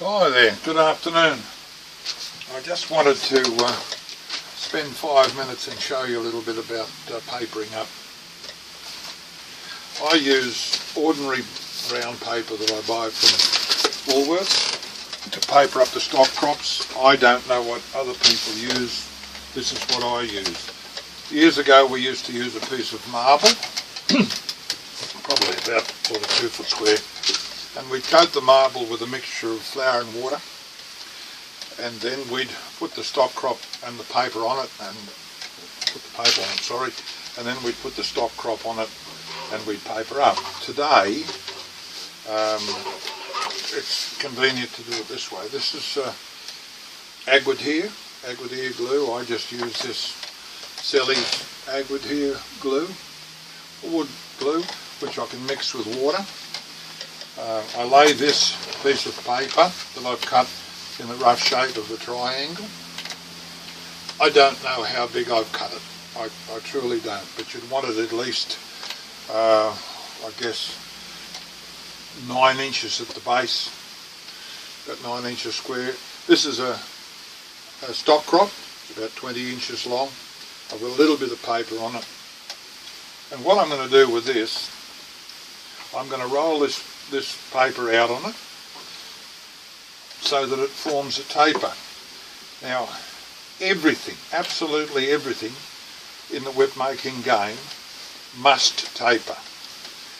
Hi there, good afternoon. I just wanted to spend 5 minutes and show you a little bit about papering up. I use ordinary brown paper that I buy from Woolworths to paper up the stock crops. I don't know what other people use. This is what I use. Years ago we used to use a piece of marble, probably about 2 foot square, and we'd coat the marble with a mixture of flour and water, and then we'd put the stock crop and the paper on it, and and then we'd put the stock crop on it and we'd paper up. Today it's convenient to do it this way. This is Agudhere glue. I just use this Selly's Agudhere glue, wood glue, which I can mix with water. I lay this piece of paper that I've cut in the rough shape of a triangle. I don't know how big I've cut it. I truly don't, but you'd want it at least, I guess, 9 inches at the base, about 9 inches square. This is a stock crop, about 20 inches long. I've got a little bit of paper on it. And what I'm going to do with this, I'm going to roll this paper out on it so that it forms a taper. Now, everything, absolutely everything in the whip making game must taper.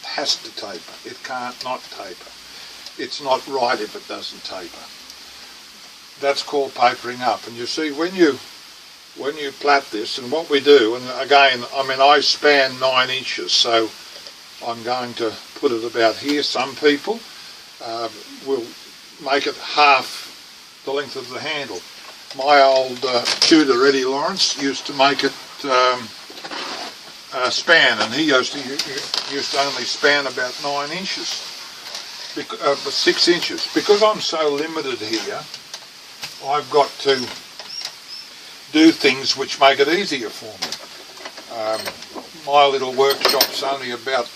It has to taper. It can't not taper. It's not right if it doesn't taper. That's called papering up. And you see, when you plait this, and what we do, and again, I mean, I span 9 inches, so I'm going to put it about here. Some people will make it half the length of the handle. My old tutor Eddie Lawrence used to make it span, and he used to only span about 9 inches, 6 inches. Because I'm so limited here, I've got to do things which make it easier for me. My little workshop's only about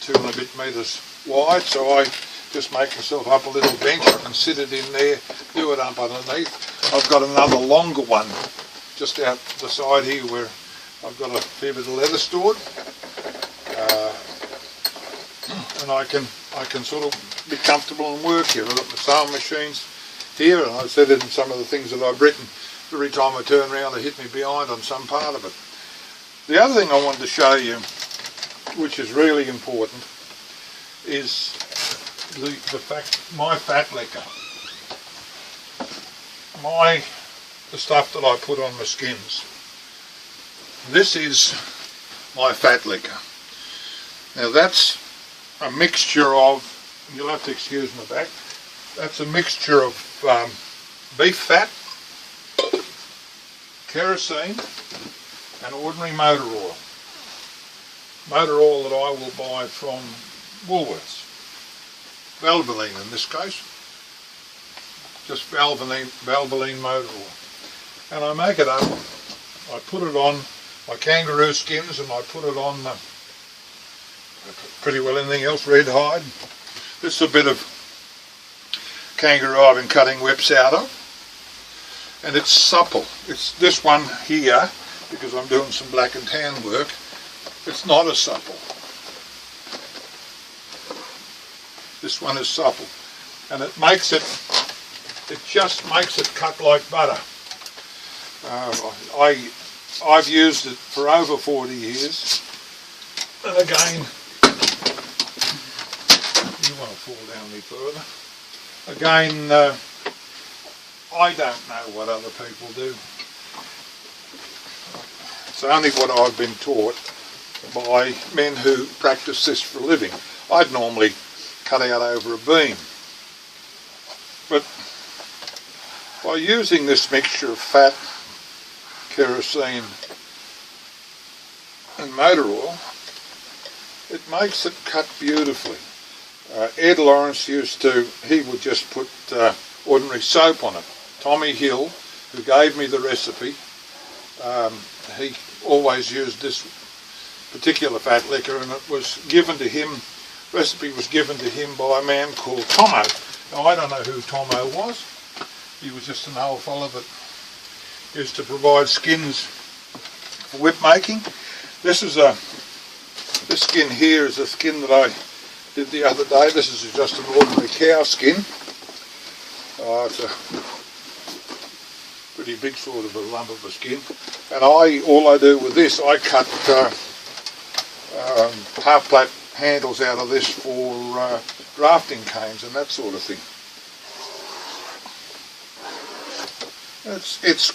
2 and a bit metres wide, so I just make myself up a little bench. I can sit it in there, do it up underneath. I've got another longer one just out the side here where I've got a fair bit of leather stored, and I can sort of be comfortable and work here. I've got my sewing machines here, and I said in some of the things that I've written, every time I turn around they hit me behind on some part of it. The other thing I wanted to show you, which is really important, is the fact, my fat liquor, the stuff that I put on my skins. This is my fat liquor. Now that's a mixture of, you'll have to excuse my back, that's a mixture of beef fat, kerosene and ordinary motor oil. Motor oil that I will buy from Woolworths. Valvoline in this case. Just Valvoline motor oil. And I make it up, I put it on my kangaroo skins, and I put it on pretty well anything else, red hide. This is a bit of kangaroo I've been cutting whips out of. And it's supple. It's this one here, because I'm doing some black and tan work, it's not as supple. This one is supple, and it just makes it cut like butter. I've used it for over 40 years, and again, you want to fall down any further. Again, I don't know what other people do. It's only what I've been taught by men who practice this for a living. I'd normally cut out over a beam. But by using this mixture of fat, kerosene and motor oil, it makes it cut beautifully. Ed Lawrence he would just put ordinary soap on it. Tommy Hill, who gave me the recipe, he always used this particular fat liquor, and it was given to him, recipe was given to him by a man called Tomo, Now, I don't know who Tomo was. He was just an old fella that used to provide skins for whip making. This skin here is a skin that I did the other day. This is just an ordinary cow skin. It's a pretty big sort of a lump of a skin. And all I do with this, I cut half plate handles out of this for drafting canes and that sort of thing. It's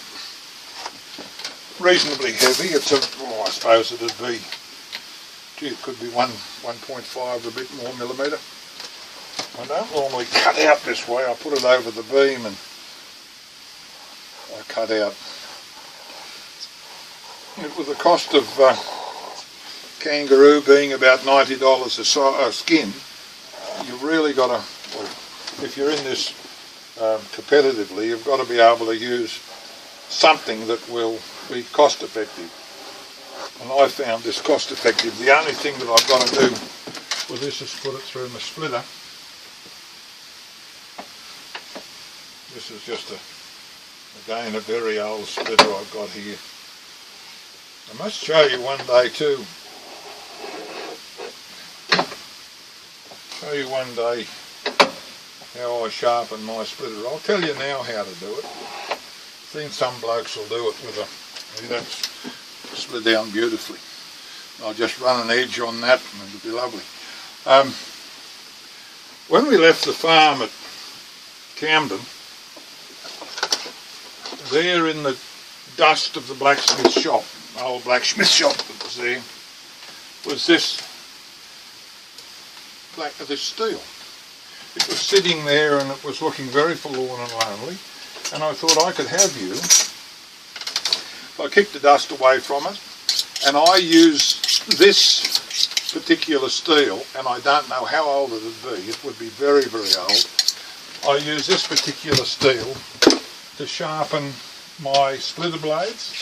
reasonably heavy. I suppose it'd be, it could be 1.5, a bit more millimetre. I don't normally cut out this way. I put it over the beam and I cut out. With the cost of kangaroo being about $90 a skin, you've really got to, well, if you're in this competitively, you've got to be able to use something that will be cost effective. And I found this cost effective. The only thing that I've got to do with this is put it through my splitter. This is just again a very old splitter I've got here. I must show you one day too. Show you one day how I sharpen my splitter. I'll tell you now how to do it. I've seen some blokes will do it with that's split down beautifully. I'll just run an edge on that and it'll be lovely. When we left the farm at Camden, there in the dust of the blacksmith shop, old blacksmith shop that was there, was this steel. It was sitting there and it was looking very forlorn and lonely, and I thought I could have you. I kicked the dust away from it, and I use this particular steel, and I don't know how old it would be very, very old. I use this particular steel to sharpen my splitter blades.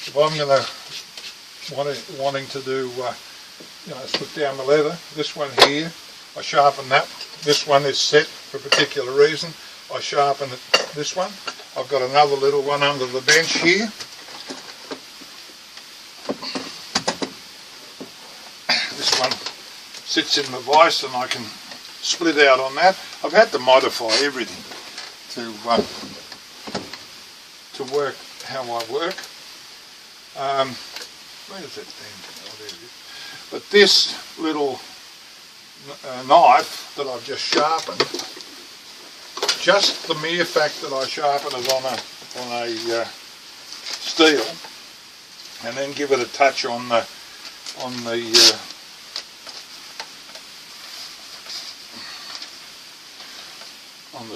If I'm wanting to do, split down the leather, this one here, I sharpen that. This one is set for a particular reason. I sharpen this one. I've got another little one under the bench here. This one sits in the vise and I can split out on that. I've had to modify everything to work how I work. Where is that thing? Oh, there it is. But this little knife that I've just sharpened, just the mere fact that I sharpen it on a steel, and then give it a touch on the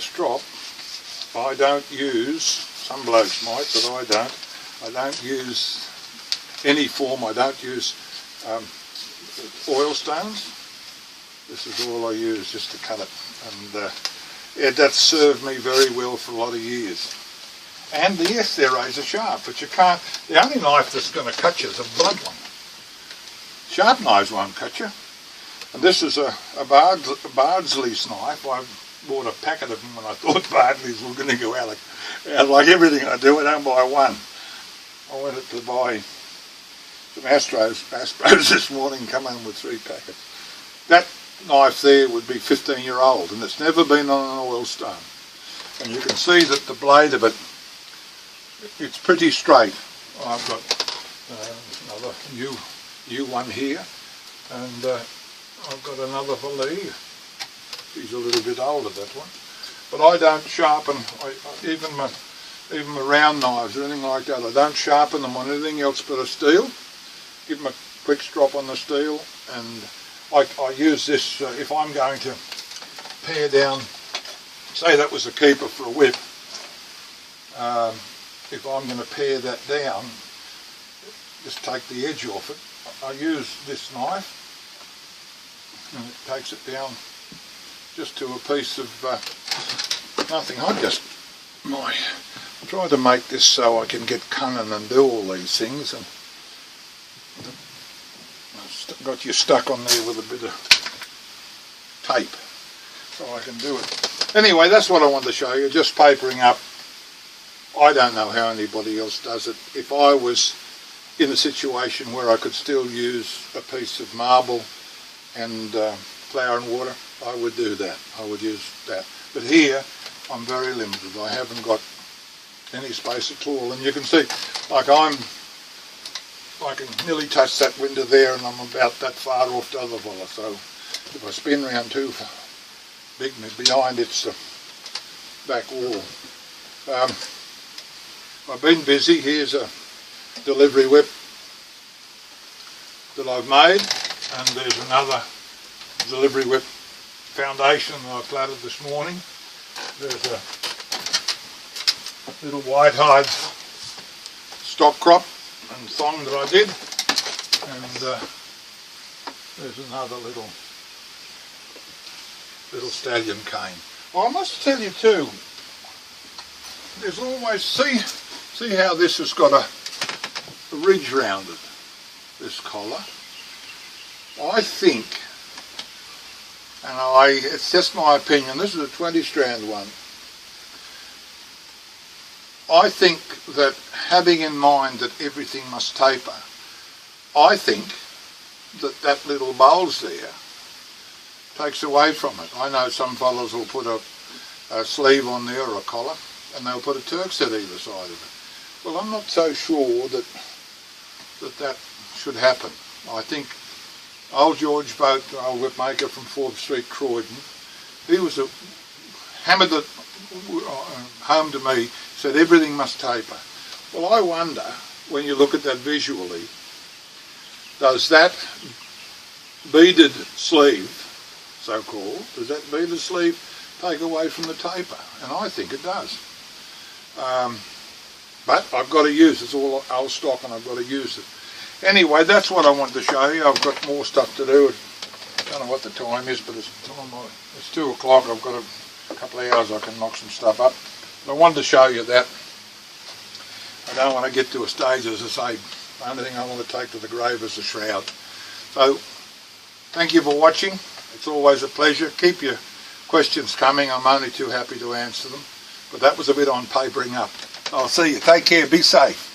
strop. I don't use, some blokes might, but I don't. I don't use any form. I don't use oil stones. This is all I use just to cut it, and that's served me very well for a lot of years. And yes, they're razor sharp, but you can't. The only knife that's going to cut you is a blunt one. Sharp knives won't cut you. And this is a Bardsley's knife. I bought a packet of them when I thought Bardsley's were going to go out. Like everything I do, I don't buy one. I went to buy some Astros this morning, come home with 3 packets. That knife there would be 15-year-old, and it's never been on an oil stone. And you can see that the blade of it, it's pretty straight. I've got another new one here, and I've got another for Lee. He's a little bit older, that one. But I don't sharpen, even my round knives or anything like that, I don't sharpen them on anything else but a steel. Give them a quick strop on the steel, and I use this if I'm going to pare down, say that was a keeper for a whip, if I'm going to pare that down, just take the edge off it, I use this knife, and it takes it down just to a piece of nothing. I try to make this so I can get cunning and do all these things, and I've got you stuck on there with a bit of tape so I can do it. Anyway, that's what I wanted to show you, just papering up. I don't know how anybody else does it. If I was in a situation where I could still use a piece of marble and flour and water, I would do that. I would use that. But here, I'm very limited. I haven't got any space at all. And you can see, like I can nearly touch that window there, and I'm about that far off the other villa. So if I spin round too far, behind it's the back wall. I've been busy. Here's a delivery whip that I've made, and there's another delivery whip foundation that I platted this morning. There's a little white hide stop crop and thong that I did, and there's another little stallion cane. Oh, I must tell you too, there's always, see how this has got a ridge round it, this collar. I think, and it's just my opinion, this is a 20 strand one. I think that having in mind that everything must taper, I think that little bulge there takes away from it. I know some fellows will put a sleeve on there or a collar, and they'll put a Turk's head either side of it. Well, I'm not so sure that should happen. I think old George Boat, our whip maker from Forbes Street, Croydon, he was hammered it home to me, said everything must taper. Well, I wonder, when you look at that visually, does that beaded sleeve, so-called, does that beaded sleeve take away from the taper? And I think it does. But I've got to use it. It's all old stock and I've got to use it. Anyway, that's what I wanted to show you. I've got more stuff to do. I don't know what the time is, but it's 2 o'clock. I've got a couple of hours I can knock some stuff up. But I wanted to show you that. I don't want to get to a stage, as I say, the only thing I want to take to the grave is the shroud. So, thank you for watching. It's always a pleasure. Keep your questions coming. I'm only too happy to answer them. But that was a bit on papering up. I'll see you. Take care. Be safe.